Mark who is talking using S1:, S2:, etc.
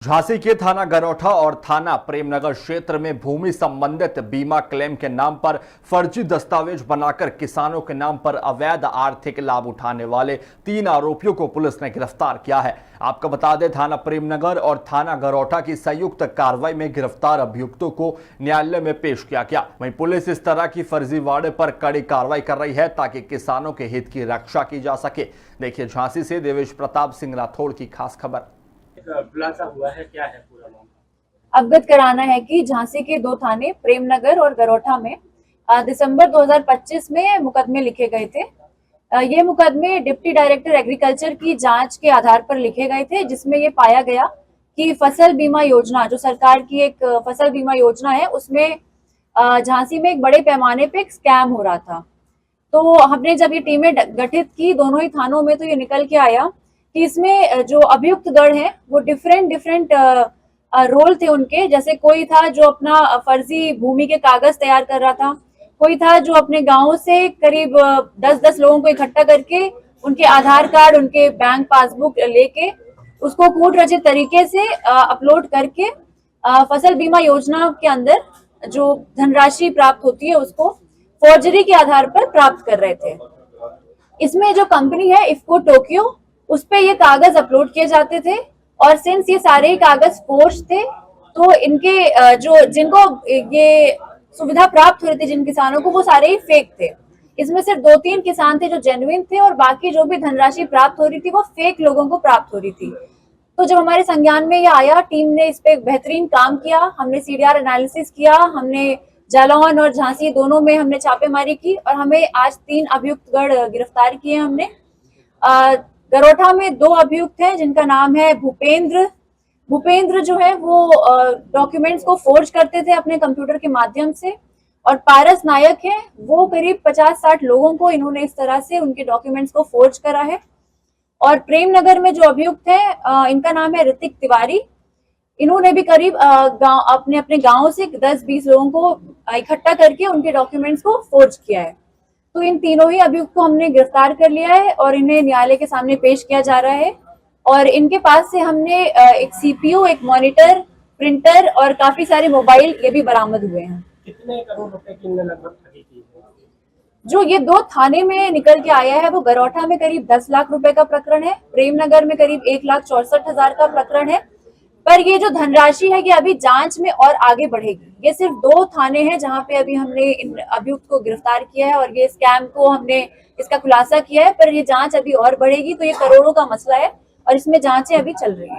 S1: झांसी के थाना गरौठा और थाना प्रेमनगर क्षेत्र में भूमि संबंधित बीमा क्लेम के नाम पर फर्जी दस्तावेज बनाकर किसानों के नाम पर अवैध आर्थिक लाभ उठाने वाले 3 आरोपियों को पुलिस ने गिरफ्तार किया है। आपको बता दें, थाना प्रेमनगर और थाना गरौठा की संयुक्त कार्रवाई में गिरफ्तार अभियुक्तों को न्यायालय में पेश किया गया। वहीं पुलिस इस तरह की फर्जीवाड़े पर कड़ी कार्रवाई कर रही है ताकि किसानों के हित की रक्षा की जा सके। देखिए, झांसी से देवेश प्रताप सिंह राठौड़ की खास खबर।
S2: खुलासा हुआ है, क्या है पूरा मामला?
S3: अवगत कराना है कि झांसी के 2 थाने प्रेमनगर और गरौठा में दिसंबर 2025 में मुकदमे लिखे गए थे। ये मुकदमे डिप्टी डायरेक्टर एग्रीकल्चर की जांच के आधार पर लिखे गए थे, जिसमें ये पाया गया कि फसल बीमा योजना, जो सरकार की एक फसल बीमा योजना है, उसमें झांसी में एक बड़े पैमाने पे एक स्कैम हो रहा था। तो हमने जब ये टीमें गठित की दोनों ही थानों में, तो ये निकल के आया कि इसमें जो अभियुक्त गण है वो डिफरेंट रोल थे उनके। जैसे कोई था जो अपना फर्जी भूमि के कागज तैयार कर रहा था, कोई था जो अपने गांव से करीब 10-10 लोगों को इकट्ठा करके उनके आधार कार्ड, उनके बैंक पासबुक लेके उसको कूट रचित तरीके से अपलोड करके फसल बीमा योजना के अंदर जो धनराशि प्राप्त होती है उसको फॉर्जरी के आधार पर प्राप्त कर रहे थे। इसमें जो कंपनी है इफ्को टोक्यो, उस पे ये कागज अपलोड किए जाते थे और सिंस ये सारे ही कागज फोर्ज थे, तो इनके जो जिनको ये सुविधा प्राप्त हो रही थी, जिन किसानों को, वो सारे ही फेक थे। इसमें सिर्फ 2-3 किसान थे जो जेन्युइन थे और बाकी जो भी धनराशि प्राप्त हो रही थी वो फेक लोगों को प्राप्त हो रही थी। तो जब हमारे संज्ञान में ये आया, टीम ने इस पे बेहतरीन काम किया। हमने सीडीआर एनालिसिस किया, हमने जालौन और झांसी दोनों में हमने छापेमारी की और हमें आज 3 अभियुक्त गण गिरफ्तार किए हमने। गरौठा में 2 अभियुक्त हैं जिनका नाम है भूपेंद्र जो है वो डॉक्यूमेंट्स को फोर्ज करते थे अपने कंप्यूटर के माध्यम से, और पारस नायक है, वो करीब 50-60 लोगों को इन्होंने इस तरह से उनके डॉक्यूमेंट्स को फोर्ज करा है। और प्रेमनगर में जो अभियुक्त है इनका नाम है ऋतिक तिवारी। इन्होंने भी करीब अपने गांव से 10-20 लोगों को इकट्ठा करके उनके डॉक्यूमेंट्स को फोर्ज किया है। तो इन तीनों ही अभियुक्त को हमने गिरफ्तार कर लिया है और इन्हें न्यायालय के सामने पेश किया जा रहा है। और इनके पास से हमने एक सीपीयू, एक मॉनिटर, प्रिंटर और काफी सारे मोबाइल ये भी बरामद हुए हैं।
S2: कितने करोड़ रुपए की इनने लगभग ठगी की है?
S3: जो ये 2 थाने में निकल के आया है वो गरौठा में करीब 10 लाख रुपए का प्रकरण है, प्रेमनगर में करीब 1,64,000 का प्रकरण है। पर ये जो धनराशि है ये अभी जांच में और आगे बढ़ेगी। ये सिर्फ 2 थाने हैं जहां पे अभी हमने इन अभियुक्त को गिरफ्तार किया है और ये स्कैम को हमने इसका खुलासा किया है, पर ये जांच अभी और बढ़ेगी। तो ये करोड़ों का मसला है और इसमें जांचें अभी चल रही है।